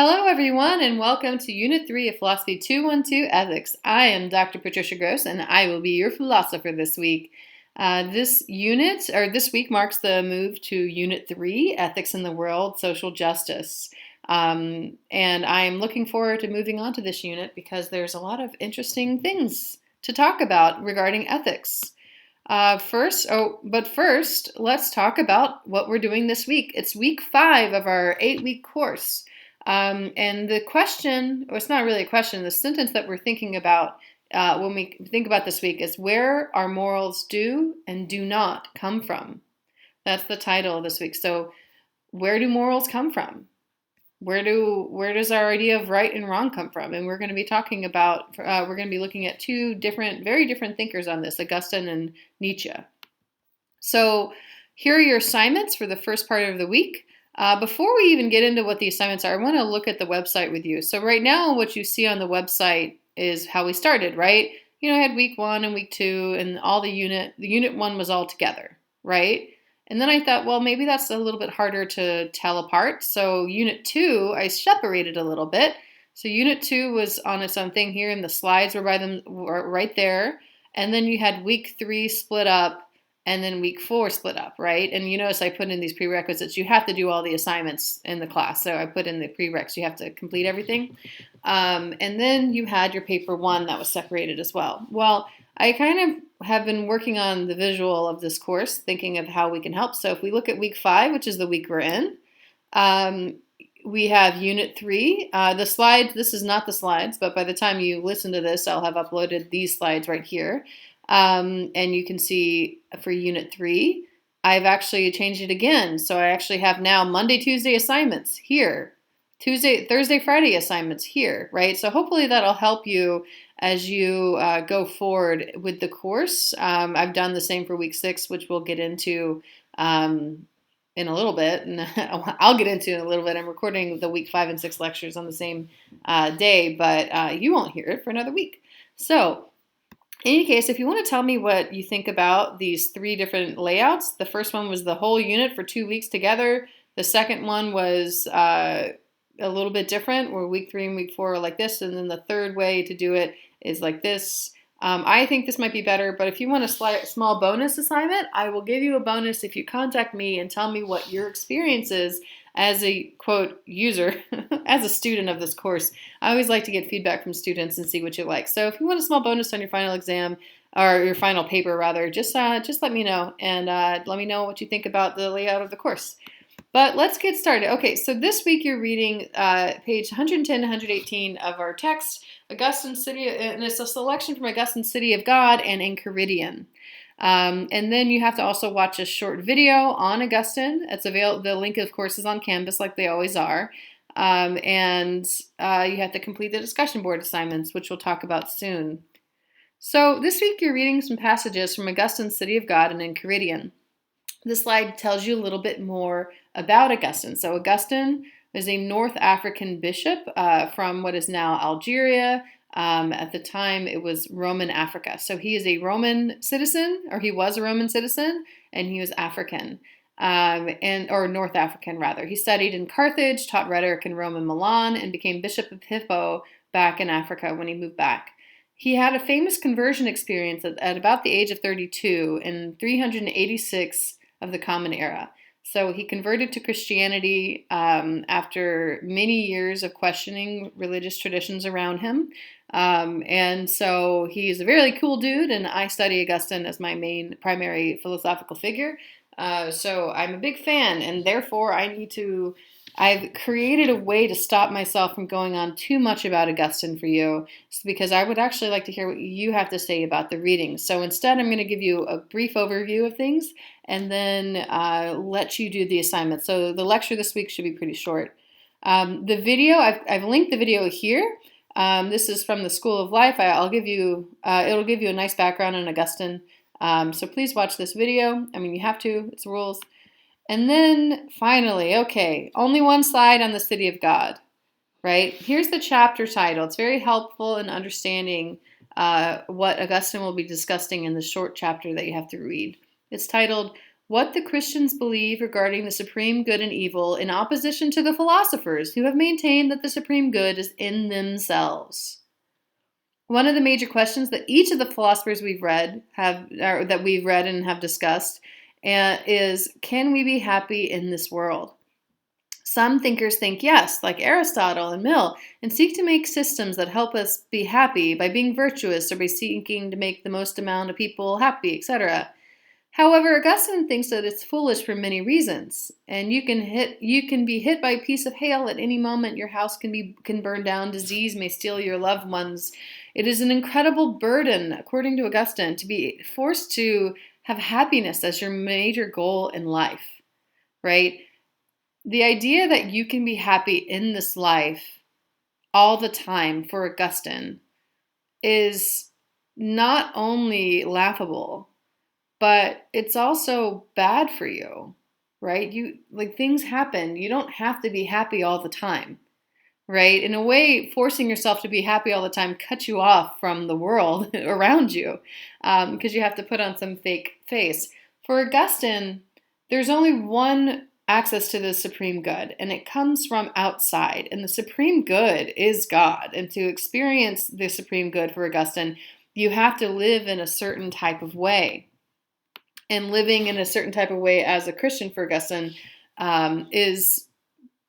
Hello, everyone, and welcome to Unit 3 of Philosophy 212 Ethics. I am Dr. Patricia Gross, and I will be your philosopher this week. This week marks the move to Unit 3, Ethics in the World, Social Justice. And I'm looking forward to moving on to this unit because there's a lot of interesting things to talk about regarding ethics. First, let's talk about what we're doing this week. It's week 5 of our 8-week course. And the question, or it's not really a question, the sentence that we're thinking about when we think about this week is where our morals do and do not come from. That's the title of this week. So where do morals come from? Where does our idea of right and wrong come from? And we're going to be talking about, we're going to be looking at two very different thinkers on this, Augustine and Nietzsche. So here are your assignments for the first part of the week. Before we even get into what the assignments are, I want to look at the website with you. So right now, what you see on the website is how we started, right? I had week 1 and week 2, and all the unit 1 was all together, right? And then I thought, well, maybe that's a little bit harder to tell apart. So unit 2, I separated a little bit. So unit 2 was on its own thing here, and the slides were right there. And then you had week 3 split up, and then week 4 split up, right? And you notice I put in these prerequisites. You have to do all the assignments in the class. So I put in the prereqs. You have to complete everything. And then you had your paper 1 that was separated as well. Well, I kind of have been working on the visual of this course, thinking of how we can help. So if we look at week 5, which is the week we're in, we have unit 3. The slides, this is not the slides, but by the time you listen to this, I'll have uploaded these slides right here. And you can see for unit 3, I've actually changed it again. So I actually have now Monday, Tuesday assignments here, Thursday, Friday assignments here, right? So hopefully that'll help you as you go forward with the course. I've done the same for week 6, which we'll get into in a little bit, and I'll get into in a little bit. I'm recording the week 5 and 6 lectures on the same day, but you won't hear it for another week. So in any case, if you want to tell me what you think about these 3 different layouts, the first one was the whole unit for 2 weeks together. The second one was a little bit different, where week 3 and week 4 are like this, and then the third way to do it is like this. I think this might be better, but if you want a small bonus assignment, I will give you a bonus if you contact me and tell me what your experience is as a, quote, user, as a student of this course. I always like to get feedback from students and see what you like. So if you want a small bonus on your final exam, or your final paper rather, just let me know, and let me know what you think about the layout of the course. But let's get started. Okay, so this week you're reading page 110 to 118 of our text, Augustine's City, and it's a selection from Augustine's City of God and Enchiridion. And then you have to also watch a short video on Augustine. It's available. The link, of course, is on Canvas, like they always are. And you have to complete the discussion board assignments, which we'll talk about soon. So this week you're reading some passages from Augustine's City of God and Enchiridion. This slide tells you a little bit more about Augustine. So Augustine is a North African bishop from what is now Algeria. At the time, it was Roman Africa. So he is a Roman citizen, or he was a Roman citizen, and he was African, or North African rather. He studied in Carthage, taught rhetoric in Rome and Milan, and became Bishop of Hippo back in Africa when he moved back. He had a famous conversion experience at about the age of 32 in 386 of the Common Era. So he converted to Christianity after many years of questioning religious traditions around him. And so he's a really cool dude, and I study Augustine as my main primary philosophical figure. So I'm a big fan, and therefore I've created a way to stop myself from going on too much about Augustine for you, because I would actually like to hear what you have to say about the readings. So instead, I'm going to give you a brief overview of things and then let you do the assignment. So the lecture this week should be pretty short. The video, I've linked the video here. This is from the School of Life. It'll give you a nice background on Augustine. So please watch this video. I mean, you have to, it's rules. And then finally, okay, only one slide on the City of God, right? Here's the chapter title. It's very helpful in understanding what Augustine will be discussing in the short chapter that you have to read. It's titled, what the Christians believe regarding the supreme good and evil in opposition to the philosophers who have maintained that the supreme good is in themselves. One of the major questions that each of the philosophers we've read and have discussed is, can we be happy in this world? Some thinkers think yes, like Aristotle and Mill, and seek to make systems that help us be happy by being virtuous or by seeking to make the most amount of people happy, etc. However, Augustine thinks that it's foolish for many reasons, and you can be hit by a piece of hail at any moment. Your house can burn down. Disease may steal your loved ones. It is an incredible burden, according to Augustine, to be forced to have happiness as your major goal in life, right? The idea that you can be happy in this life all the time for Augustine is not only laughable, but it's also bad for you, right? Things happen. You don't have to be happy all the time, right? In a way, forcing yourself to be happy all the time cuts you off from the world around you, because you have to put on some fake face. For Augustine, there's only one access to the supreme good, and it comes from outside, and the supreme good is God. And to experience the supreme good for Augustine, you have to live in a certain type of way. And living in a certain type of way as a Christian for Augustine is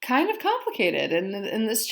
kind of complicated. And in this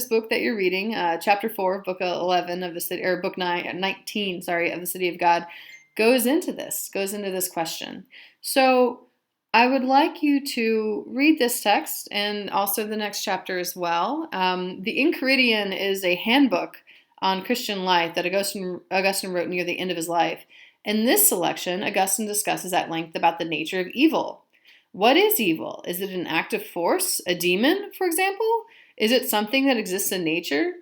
book that you're reading, chapter 4, book 11 of the city, or book 19, of the City of God, goes into this question. So I would like you to read this text and also the next chapter as well. The Enchiridion is a handbook on Christian life that Augustine wrote near the end of his life. In this selection, Augustine discusses at length about the nature of evil. What is evil? Is it an active force, a demon, for example? Is it something that exists in nature?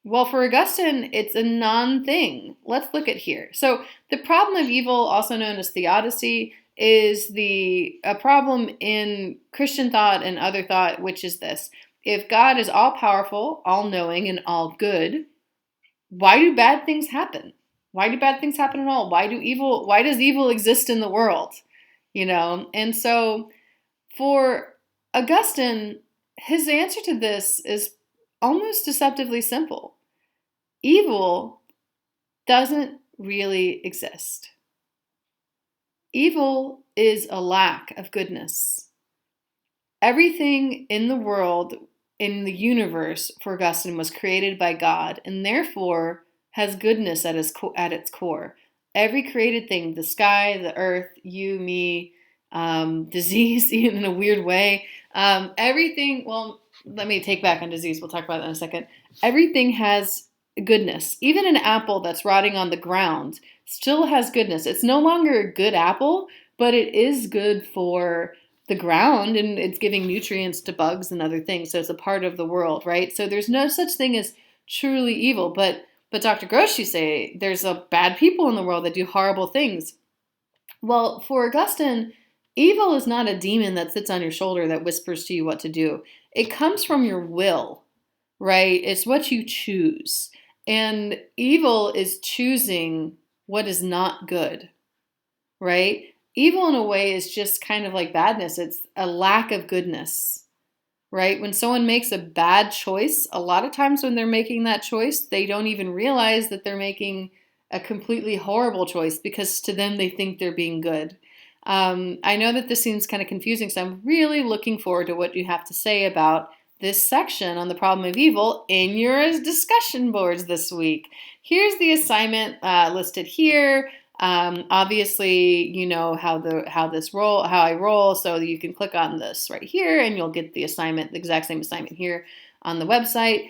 Well, for Augustine, it's a non-thing. Let's look at here. So the problem of evil, also known as theodicy, is a problem in Christian thought and other thought, which is this. If God is all-powerful, all-knowing, and all-good, why do bad things happen? Why do bad things happen at all? Why does evil exist in the world? And so for Augustine, his answer to this is almost deceptively simple. Evil doesn't really exist. Evil is a lack of goodness. Everything in the world, in the universe, for Augustine, was created by God, and therefore has goodness at its core. Every created thing, the sky, the earth, you, me, disease in a weird way, everything, well, let me take back on disease. We'll talk about that in a second. Everything has goodness. Even an apple that's rotting on the ground still has goodness. It's no longer a good apple, but it is good for the ground, and it's giving nutrients to bugs and other things. So it's a part of the world, right? So there's no such thing as truly evil. But Dr. Gross, you say there's bad people in the world that do horrible things. Well, for Augustine, evil is not a demon that sits on your shoulder that whispers to you what to do. It comes from your will, right? It's what you choose. And evil is choosing what is not good, right? Evil in a way is just kind of like badness. It's a lack of goodness, right? When someone makes a bad choice, a lot of times when they're making that choice, they don't even realize that they're making a completely horrible choice, because to them they think they're being good. I know that this seems kind of confusing, so I'm really looking forward to what you have to say about this section on the problem of evil in your discussion boards this week. Here's the assignment listed here. Obviously, you know how I roll, so you can click on this right here, and you'll get the assignment, the exact same assignment here on the website.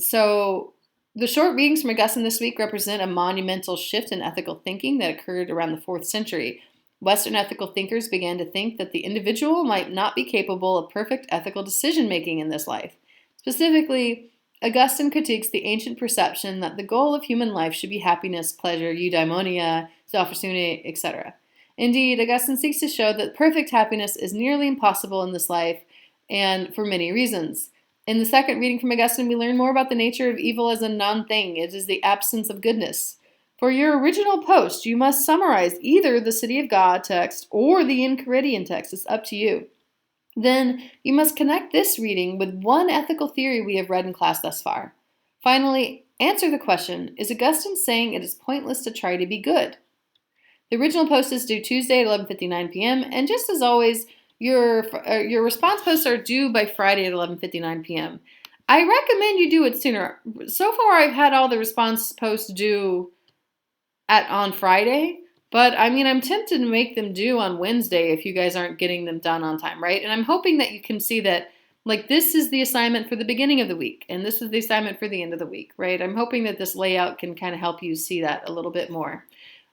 So the short readings from Augustine this week represent a monumental shift in ethical thinking that occurred around the 4th century. Western ethical thinkers began to think that the individual might not be capable of perfect ethical decision-making in this life. Specifically, Augustine critiques the ancient perception that the goal of human life should be happiness, pleasure, eudaimonia, self-opportunity, etc. Indeed, Augustine seeks to show that perfect happiness is nearly impossible in this life, and for many reasons. In the second reading from Augustine, we learn more about the nature of evil as a non-thing. It is the absence of goodness. For your original post, you must summarize either the City of God text or the Enchiridion text. It's up to you. Then you must connect this reading with one ethical theory we have read in class thus far. Finally, answer the question, is Augustine saying it is pointless to try to be good? The original post is due Tuesday at 11:59 p.m. And just as always, your response posts are due by Friday at 11:59 p.m. I recommend you do it sooner. So far, I've had all the response posts due on Friday, but I mean, I'm tempted to make them due on Wednesday if you guys aren't getting them done on time, right? And I'm hoping that you can see that, like, this is the assignment for the beginning of the week, and this is the assignment for the end of the week, right? I'm hoping that this layout can kind of help you see that a little bit more.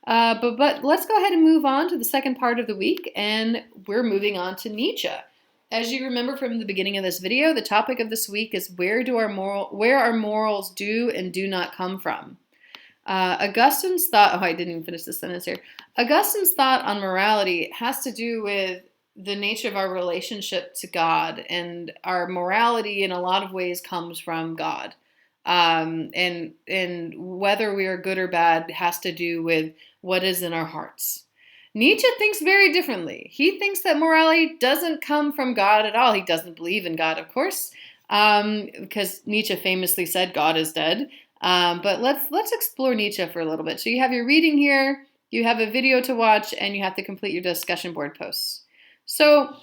But let's go ahead and move on to the second part of the week, and we're moving on to Nietzsche. As you remember from the beginning of this video, the topic of this week is where our morals do and do not come from. Augustine's thought, I didn't even finish this sentence here. Augustine's thought on morality has to do with the nature of our relationship to God, and our morality in a lot of ways comes from God. And whether we are good or bad has to do with what is in our hearts. Nietzsche thinks very differently. He thinks that morality doesn't come from God at all. He doesn't believe in God, of course, because Nietzsche famously said God is dead. But let's explore Nietzsche for a little bit. So you have your reading here, you have a video to watch, and you have to complete your discussion board posts. So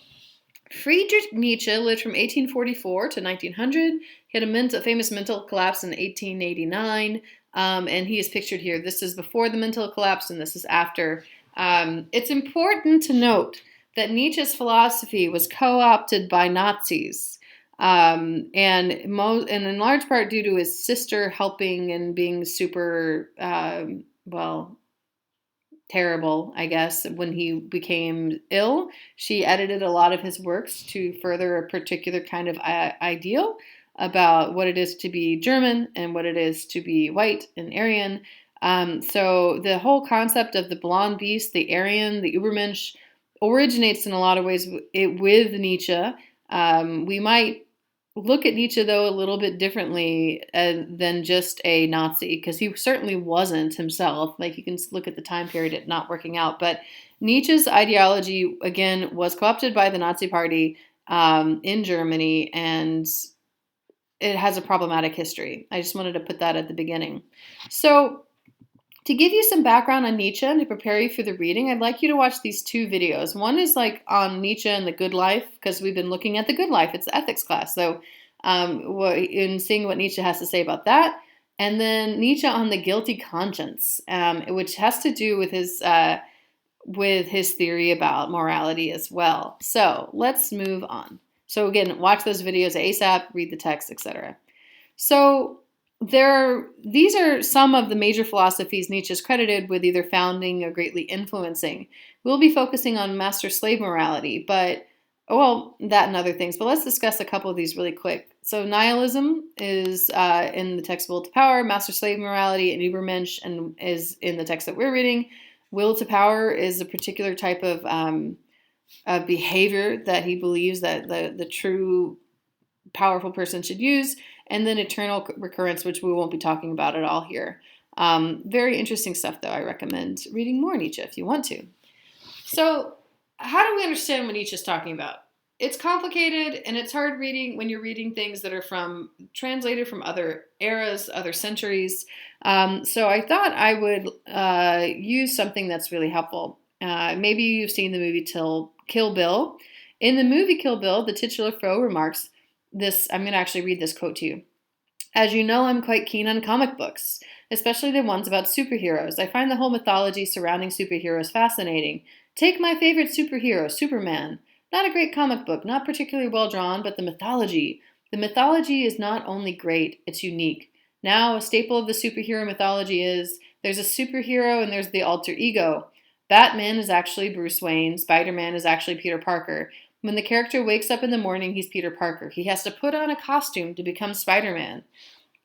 Friedrich Nietzsche lived from 1844 to 1900. He had a famous mental collapse in 1889, and he is pictured here. This is before the mental collapse, and this is after. It's important to note that Nietzsche's philosophy was co-opted by Nazis, and in large part due to his sister helping and being super, terrible, I guess. When he became ill, she edited a lot of his works to further a particular kind of ideal about what it is to be German and what it is to be white and Aryan. So the whole concept of the blonde beast, the Aryan, the Übermensch, originates in a lot of ways with Nietzsche. We might look at Nietzsche, though, a little bit differently than just a Nazi, because he certainly wasn't himself. Like, you can look at the time period it not working out. But Nietzsche's ideology, again, was co-opted by the Nazi Party in Germany, and it has a problematic history. I just wanted to put that at the beginning. So to give you some background on Nietzsche and to prepare you for the reading, I'd like you to watch these two videos. One is like on Nietzsche and the good life, because we've been looking at the good life. It's the ethics class. So in seeing what Nietzsche has to say about that. And then Nietzsche on the guilty conscience, which has to do with his theory about morality as well. So let's move on. So again, watch those videos ASAP, read the text, etc. So these are some of the major philosophies Nietzsche is credited with either founding or greatly influencing. We'll be focusing on master-slave morality, that and other things. But let's discuss a couple of these really quick. So nihilism is in the text Will to Power, master-slave morality, and Übermensch, and is in the text that we're reading. Will to Power is a particular type of behavior that he believes that the true powerful person should use, and then eternal recurrence, which we won't be talking about at all here. Very interesting stuff, though. I recommend reading more Nietzsche if you want to. So how do we understand what Nietzsche is talking about? It's complicated, and it's hard reading when you're reading things that are translated from other eras, other centuries. So I thought I would use something that's really helpful. Maybe you've seen the movie Kill Bill. In the movie Kill Bill, the titular foe remarks this. I'm going to actually read this quote to you. As you know, I'm quite keen on comic books, especially the ones about superheroes. I find the whole mythology surrounding superheroes fascinating. Take my favorite superhero, Superman. Not a great comic book, not particularly well drawn, but the mythology. The mythology is not only great, it's unique. Now, a staple of the superhero mythology is there's a superhero and there's the alter ego. Batman is actually Bruce Wayne. Spider-Man is actually Peter Parker. When the character wakes up in the morning, he's Peter Parker. He has to put on a costume to become Spider-Man.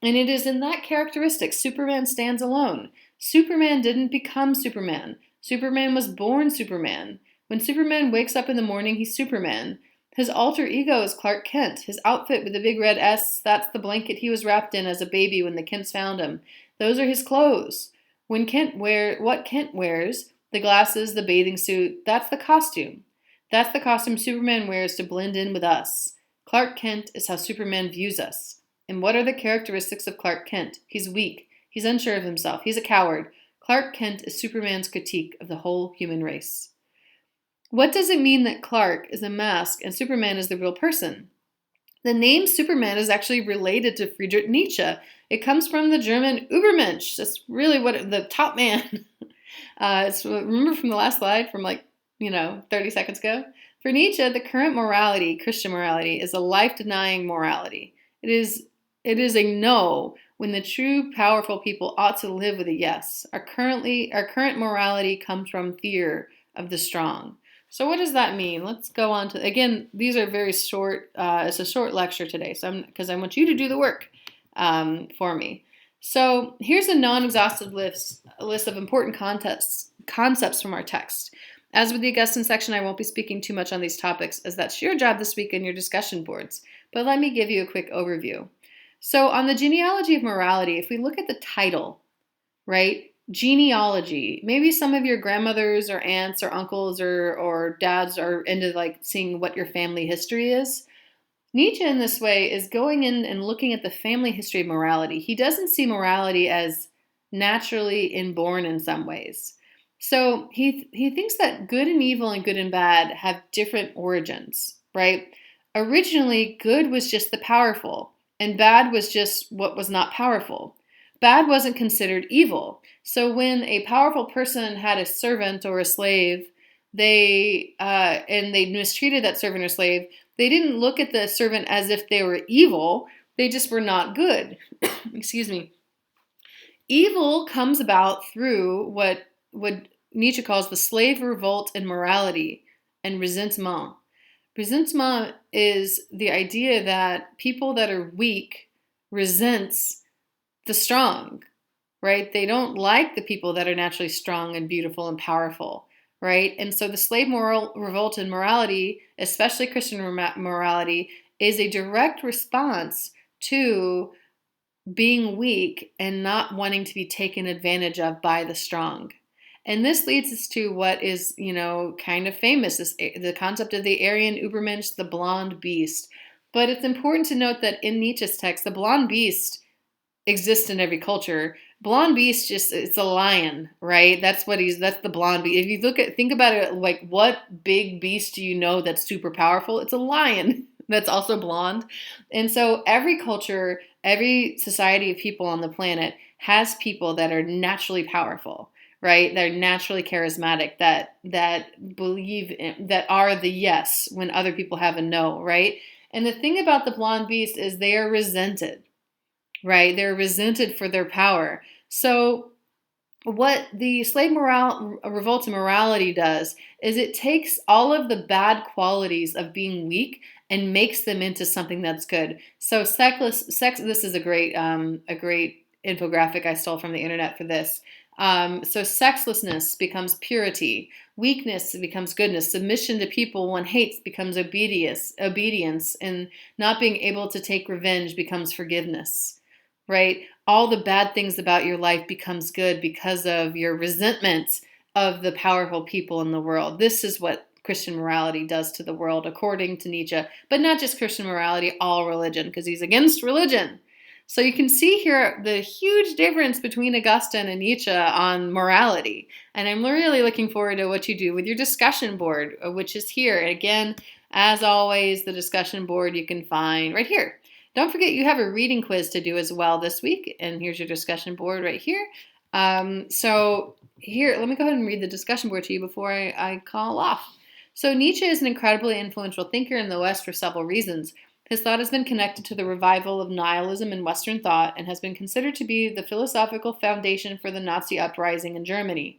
And it is in that characteristic Superman stands alone. Superman didn't become Superman. Superman was born Superman. When Superman wakes up in the morning, he's Superman. His alter ego is Clark Kent. His outfit with the big red S, that's the blanket he was wrapped in as a baby when the Kents found him. Those are his clothes. What Kent wears, the glasses, the bathing suit, that's the costume. That's the costume Superman wears to blend in with us. Clark Kent is how Superman views us. And what are the characteristics of Clark Kent? He's weak. He's unsure of himself. He's a coward. Clark Kent is Superman's critique of the whole human race. What does it mean that Clark is a mask and Superman is the real person? The name Superman is actually related to Friedrich Nietzsche. It comes from the German Übermensch. That's really what the top man. Remember from the last slide from 30 seconds ago? For Nietzsche, the current morality, Christian morality, is a life-denying morality. It is a no when the true powerful people ought to live with a yes. Our current morality comes from fear of the strong. So what does that mean? Let's go on to, again, these are very short, it's a short lecture today, because I want you to do the work for me. So here's a non-exhaustive list of important concepts from our text. As with the Augustine section, I won't be speaking too much on these topics, as that's your job this week in your discussion boards. But let me give you a quick overview. So on the genealogy of morality, if we look at the title, right? Genealogy. Maybe some of your grandmothers or aunts or uncles or dads are into seeing what your family history is. Nietzsche in this way is going in and looking at the family history of morality. He doesn't see morality as naturally inborn in some ways. So he thinks that good and evil and good and bad have different origins, right? Originally, good was just the powerful, and bad was just what was not powerful. Bad wasn't considered evil. So when a powerful person had a servant or a slave, and they mistreated that servant or slave, they didn't look at the servant as if they were evil. They just were not good. Excuse me. Evil comes about through what Nietzsche calls the slave revolt in morality and resentment. Resentment is the idea that people that are weak resents the strong, right? They don't like the people that are naturally strong and beautiful and powerful, right? And so the slave revolt in morality, especially Christian morality, is a direct response to being weak and not wanting to be taken advantage of by the strong. And this leads us to what is, kind of famous, the concept of the Aryan Übermensch, the blonde beast. But it's important to note that in Nietzsche's text, the blonde beast exists in every culture. Blonde beast it's a lion, right? That's the blonde beast. If you think about it, like what big beast do you know that's super powerful? It's a lion that's also blonde. And so every culture, every society of people on the planet has people that are naturally powerful, right? They're naturally charismatic, that believe that are the yes when other people have a no, right? And the thing about the blonde beast is they are resented, right? They're resented for their power. So what the slave revolt in morality does is it takes all of the bad qualities of being weak and makes them into something that's good. So sex. This is a great infographic I stole from the internet for this. So sexlessness becomes purity. Weakness becomes goodness. Submission to people one hates becomes obedience. And not being able to take revenge becomes forgiveness. Right? All the bad things about your life becomes good because of your resentment of the powerful people in the world. This is what Christian morality does to the world, according to Nietzsche. But not just Christian morality, all religion, because he's against religion. So you can see here the huge difference between Augustine and Nietzsche on morality. And I'm really looking forward to what you do with your discussion board, which is here. And again, as always, the discussion board you can find right here. Don't forget you have a reading quiz to do as well this week. And here's your discussion board right here. So here, let me go ahead and read the discussion board to you before I call off. So Nietzsche is an incredibly influential thinker in the West for several reasons. His thought has been connected to the revival of nihilism in Western thought and has been considered to be the philosophical foundation for the Nazi uprising in Germany.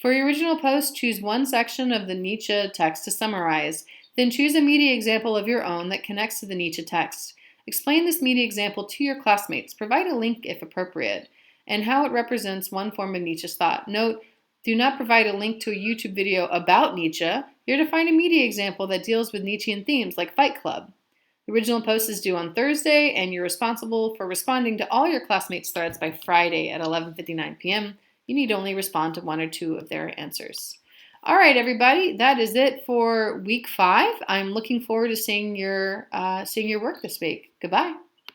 For your original post, choose one section of the Nietzsche text to summarize. Then choose a media example of your own that connects to the Nietzsche text. Explain this media example to your classmates. Provide a link if appropriate, and how it represents one form of Nietzsche's thought. Note, do not provide a link to a YouTube video about Nietzsche. You're to find a media example that deals with Nietzschean themes like Fight Club. The original post is due on Thursday, and you're responsible for responding to all your classmates' threads by Friday at 11:59 p.m. You need only respond to 1 or 2 of their answers. All right, everybody, that is it for week 5. I'm looking forward to seeing your work this week. Goodbye.